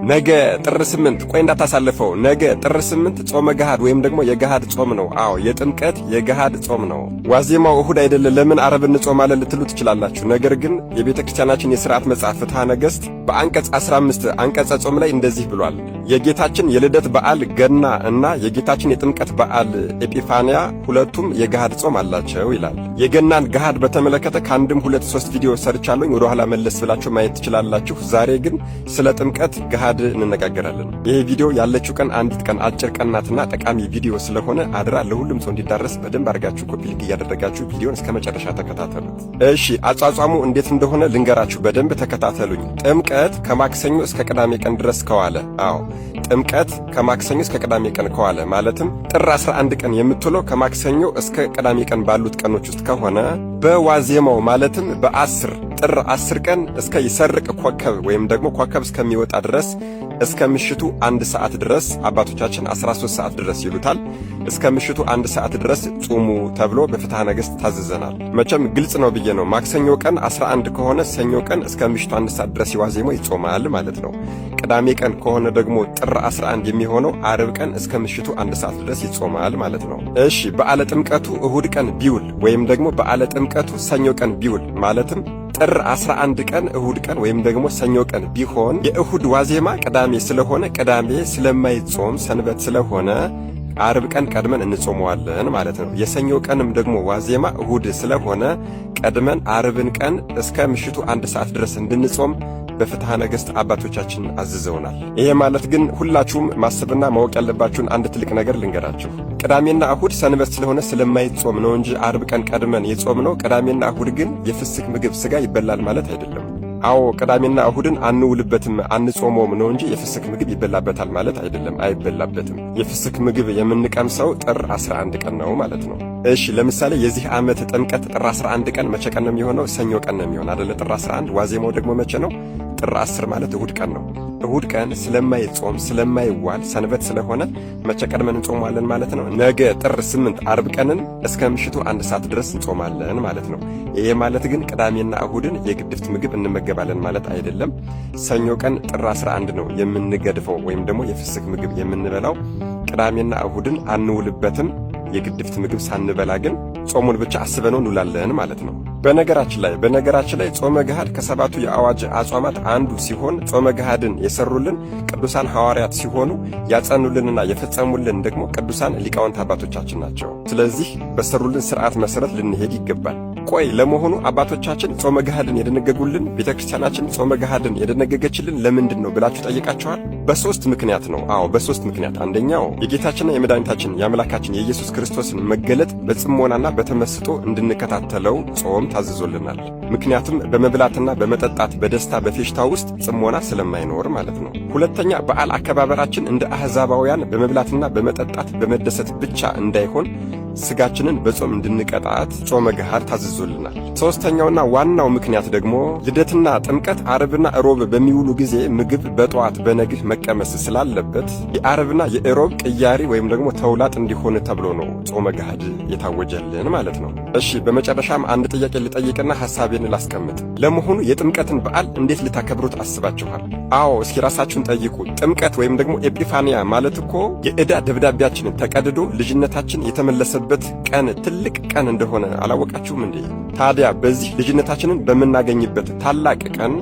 ነገ ጥር 8 ቆይ እንዳታሳልፈው። ነገ ጥር 8 ጾመ ገሃድ ወይም ደግሞ የገሃድ ጾም ነው። አዎ የጥምቀት የገሃድ ጾም ነው። ዋዜማው እሁድ አይደለ? ለምን ዓርብ እንጾማለን ልትሉ ትችላላችሁ። ነገር ግን የቤተ ክርስቲያናችን የሥርዓት መጽሐፍ ፍትሐ ነገሥት በአንቀጽ 15 አንቀጸ ጾም ላይ እንደዚህ ብሏል። የጌታችን የልደት በዓል ገና እና የጌታችን የጥምቀት በዓል ኤጲፋንያ ሁለቱም የገሃድ ጾም አላቸው ይላል። የገናን ገሃድ በተመለከተ ከአንድም 2-3 ቪዲዮ ሰርቻለሁ። ወደ ኋላ መለስ ብላችሁ ማየት ትችላላችሁ። ዛሬ ግን ስለ ጥምቀት ገሃድ እንነጋገራለን። ይህ ቪዲዮ ያለችው ቀን አንዲት ቀን አጭር ቀን ናትና ጠቃሚ ቪዲዮ ስለሆነ አድራ ለሁሉም ሰው እንዲዳረስ በደንብ አድርጋችሁ ኮፒ ሊንክ እያደረጋችሁ ቪዲዮን እስከ መጨረሻ ተከታተሉት። እሺ አጻጻሙ እንዴት እንደሆነ ልንገራችሁ። በደንብ ተከታተሉኝ። ጥምቀት ከማክሰኞ እስከ ቅዳሜ ቀን ድረስ ከዋለ ጥምቀት ከማክሰኞ እስከ ቅዳሜ ቀን ከዋለ ማለትም ጥር 11 ቀን የምትውለው ከማክሰኞ እስከ ቅዳሜ ቀን ባሉት ቀኖች ውስጥ ከሆነ በዋዜማው ማለትም ጥር 10 ቀን እስከ ይሰርቅ ኮከብ ወይም ደግሞ ኮከብ እስከሚወጣ ድረስ እስከ ምሽቱ 1 ሰዓት ድረስ አባቶቻችን 13 ሰዓት ድረስ ይሉታል። እስከ ምሽቱ 1 ሰዓት ድረስ ጾሙ ተብሎ በፍትሐ ነገሥት ታዘዘናል። መቼም ግልጽ ነው ብዬ ነው። ማክሰኞ ቀን 11 ከሆነ ሰኞ ቀን እስከ ምሽቱ 1 ሰዓት ድረስ የዋዜማው ይጾማል ማለት ነው። ቅዳሜ ቀን ከሆነ ደግሞ ጥር 11 የሚሆነው ዓርብ ቀን እስከ ምሽቱ 1 ሰዓት ድረስ ይጾማል ማለት ነው። እሺ በዓለ ጥምቀቱ እሁድ ቀን ቢውል ወይም ደግሞ በዓለ ጥምቀቱ ሰኞ ቀን ቢውል ማለትም ጥር 11 ቀን እሁድ ቀን ወይም ደግሞ ሰኞ ቀን ቢሆን የእሁድ ዋዜማ ቅዳሜ ስለሆነ ቅዳሜ ስለማይጾም ሰንበት ስለሆነ ዓርብ ቀን ቀድመን እንጾመዋለን ማለት ነው። የሰኞ ቀንም ደግሞ ዋዜማ እሁድ ስለሆነ ቀድመን ዓርብን ቀን እስከ ምሽቱ 1 ሰዓት ድረስ እንድንጾም በፍትሐ ነገሥት አባቶቻችን አዝዘውናል። ይሄ ማለት ግን ሁላችሁም ማሰብና ማወቅ ያለባችሁን አንድ ትልቅ ነገር ልንገራችሁ። ቅዳሜና እሁድ ሰንበት ስለሆነ ስለማይጾም ነው እንጂ ዓርብ ቀን ቀድመን የጾም ነው። ቅዳሜና እሁድ ግን የፍስክ ምግብ ሥጋ ይበላል ማለት አይደለም። አዎ ቅዳሜና እሁድን አንውልበትም አንጾመውም ነው እንጂ የፍስክ ምግብ ይበላበታል ማለት አይደለም። አይበላበትም። የፍስክ ምግብ የምንቀምሰው ጥር 11 ቀን ነው ማለት ነው። እሺ ለምሳሌ የዚህ ዓመት ጥምቀት ጥር 11 ቀን መቼ ቀን ነው የሚሆነው? ሰኞ ቀን ነው የሚሆን አይደለ? ጥር 11 ዋዜማው ደግሞ መቼ ነው? ጥር 10 ማለት እሁድ ቀን ነው። እሁድ ቀን ስለማይጾም ስለማይዋል ሰንበት ስለሆነ መቼ ቀድመን እንጾማለን ማለት ነው? ነገ ጥር 8 ዓርብ ቀንን እስከ ምሽቱ 1 ሰዓት ድረስ እንጾማለን ማለት ነው። ይሄ ማለት ግን ቅዳሜና እሁድን የግድፍት ምግብ እንመገባለን ማለት አይደለም። ሰኞ ቀን ጥር 11 ነው የምንገድፈው ወይም ደግሞ የፍስክ ምግብ የምንበላው። ቅዳሜና እሁድን አንውልበትም። የግድፍት ምግብ ሳንበላ ግን ጾሙን ብቻ አስበነው እንውላለን ማለት ነው። በነገራችን ላይ ጾመ ገሃድ ከሰባቱ የአዋጅ አጽዋማት አንዱ ሲሆን ጾመ ገሃድን የሰሩልን ቅዱሳን ሐዋርያት ሲሆኑ ያጸኑልንና የፈጸሙልን ደግሞ ቅዱሳን ሊቃውንት አባቶቻችን ናቸው። ስለዚህ በሰሩልን ሥርዓት መሠረት ልንሄድ ይገባል። ቆይ ለመሆኑ አባቶቻችን ጾመ ገሃድን የደነገጉልን ቤተክርስቲያናችን ጾመ ገሃድን የደነገገችልን ለምንድን ነው ብላችሁ ጠይቃችኋል? በሶስት ምክንያት ነው። አዎ በሶስት ምክንያት። አንደኛው የጌታችንና የመድኃኒታችን የአምላካችን የኢየሱስ ክርስቶስን መገለጥ በጽሞናና በተመስጦ እንድንከታተለው ጾም ታዝዞልናል። ምክንያቱም በመብላትና በመጠጣት በደስታ በፌሽታ ውስጥ ጽሞና ስለማይኖር ማለት ነው። ሁለተኛ በዓል አከባበራችን እንደ አሕዛባውያን በመብላትና በመጠጣት በመደሰት ብቻ እንዳይሆን ስጋችንን በጾም እንድንቀጣት ጾመ ገሃድ ታዝዞልናል። ሶስተኛውና ዋናው ምክንያት ደግሞ ልደትና ጥምቀት ዓርብና እሮብ በሚውሉ ጊዜ ምግብ በጠዋት በነግህ መቀመስ ስላለበት የዓርብና የእሮብ ቅያሪ ወይም ደግሞ ተውላጥ እንዲሆን ተብሎ ነው ጾመ ገሃድ የታወጀልን ማለት ነው። እሺ በመጨረሻም አንድ ጥያቄ ልጠይቅና ሐሳቤን ላስቀምጥ። ለመሆኑ የጥምቀትን በዓል እንዴት ልታከብሩት አስባችኋል? አዎ እስኪ ራሳችሁን ጠይቁ። ጥምቀት ወይም ደግሞ ኤጲፋንያ ማለት እኮ የዕዳ ደብዳቤያችንን ተቀድዶ ልጅነታችን የተመለሰበት ቀን ትልቅ ቀን እንደሆነ አላወቃችሁም እንዴ? ታዲያ በዚህ ልጅነታችንን በምናገኝበት ታላቅ ቀን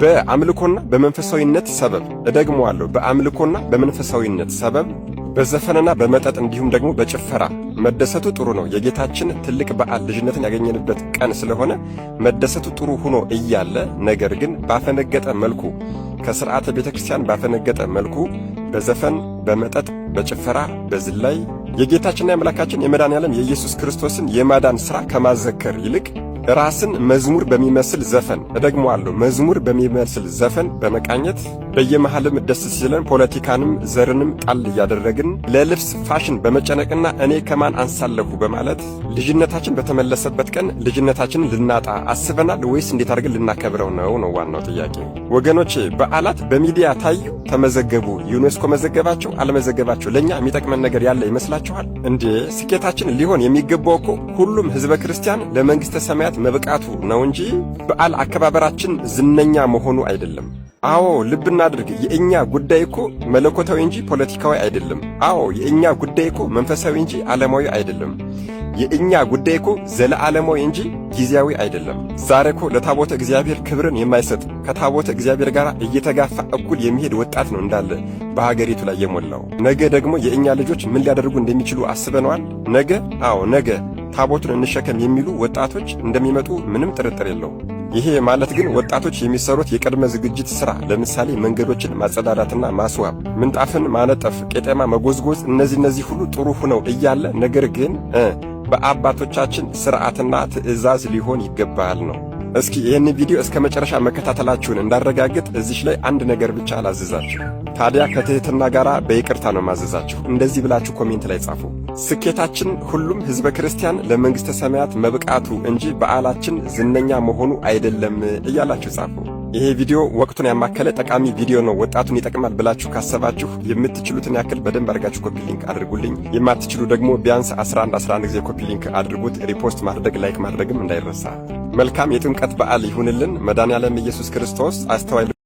በአምልኮና በመንፈሳዊነት ሰበብ እደግመዋለሁ፣ በአምልኮና በመንፈሳዊነት ሰበብ በዘፈንና በመጠጥ እንዲሁም ደግሞ በጭፈራ መደሰቱ ጥሩ ነው። የጌታችን ትልቅ በዓል ልጅነትን ያገኘንበት ቀን ስለሆነ መደሰቱ ጥሩ ሆኖ እያለ ነገር ግን ባፈነገጠ መልኩ ከሥርዓተ ቤተክርስቲያን ባፈነገጠ መልኩ በዘፈን በመጠጥ በጭፈራ በዝላይ የጌታችንና የአምላካችን የመድኃኔዓለም የኢየሱስ ክርስቶስን የማዳን ሥራ ከማዘከር ይልቅ ራስን መዝሙር በሚመስል ዘፈን እደግመዋለሁ፣ መዝሙር በሚመስል ዘፈን በመቃኘት በየመሃልም ደስ ሲለን ፖለቲካንም ዘርንም ጣል እያደረግን ለልብስ ፋሽን በመጨነቅና እኔ ከማን አንሳለሁ በማለት ልጅነታችን በተመለሰበት ቀን ልጅነታችንን ልናጣ አስበናል ወይስ እንዴት አድርገን ልናከብረው ነው ዋናው ጥያቄ። ወገኖቼ በዓላት በሚዲያ ታዩ፣ ተመዘገቡ፣ ዩኔስኮ መዘገባቸው አለመዘገባቸው ለኛ የሚጠቅመን ነገር ያለ ይመስላችኋል እንዴ? ስኬታችን ሊሆን የሚገባው እኮ ሁሉም ሕዝበ ክርስቲያን ለመንግሥተ ሰማያት መብቃቱ ነው እንጂ በዓል አከባበራችን ዝነኛ መሆኑ አይደለም። አዎ ልብ እናድርግ። የእኛ ጉዳይ እኮ መለኮታዊ እንጂ ፖለቲካዊ አይደለም። አዎ የእኛ ጉዳይ እኮ መንፈሳዊ እንጂ ዓለማዊ አይደለም። የእኛ ጉዳይ እኮ ዘለዓለማዊ እንጂ ጊዜያዊ አይደለም። ዛሬ እኮ ለታቦተ እግዚአብሔር ክብርን የማይሰጥ ከታቦተ እግዚአብሔር ጋር እየተጋፋ እኩል የሚሄድ ወጣት ነው እንዳለ በሀገሪቱ ላይ የሞላው። ነገ ደግሞ የእኛ ልጆች ምን ሊያደርጉ እንደሚችሉ አስበነዋል? ነገ ታቦቱን እንሸከም የሚሉ ወጣቶች እንደሚመጡ ምንም ጥርጥር የለው። ይሄ ማለት ግን ወጣቶች የሚሰሩት የቅድመ ዝግጅት ሥራ ለምሳሌ መንገዶችን ማጸዳዳትና ማስዋብ፣ ምንጣፍን ማነጠፍ፣ ቄጠማ መጎዝጎዝ፣ እነዚህ ሁሉ ጥሩ ሆነው እያለ ነገር ግን በአባቶቻችን ሥርዓትና ትእዛዝ ሊሆን ይገባል ነው። እስኪ ይህን ቪዲዮ እስከ መጨረሻ መከታተላችሁን እንዳረጋግጥ እዚሽ ላይ አንድ ነገር ብቻ አላዝዛችሁ። ታዲያ ከትህትና ጋር በይቅርታ ነው ማዘዛችሁ። እንደዚህ ብላችሁ ኮሜንት ላይ ጻፉ። ስኬታችን ሁሉም ሕዝበ ክርስቲያን ለመንግሥተ ሰማያት መብቃቱ እንጂ በዓላችን ዝነኛ መሆኑ አይደለም እያላችሁ ጻፉ። ይሄ ቪዲዮ ወቅቱን ያማከለ ጠቃሚ ቪዲዮ ነው። ወጣቱን ይጠቅማል ብላችሁ ካሰባችሁ የምትችሉትን ያክል በደንብ አድርጋችሁ ኮፒ ሊንክ አድርጉልኝ። የማትችሉ ደግሞ ቢያንስ 11 ጊዜ ኮፒ ሊንክ አድርጉት። ሪፖስት ማድረግ ላይክ ማድረግም እንዳይረሳ። መልካም የጥምቀት በዓል ይሁንልን። መድኃኔዓለም ኢየሱስ ክርስቶስ አስተዋይ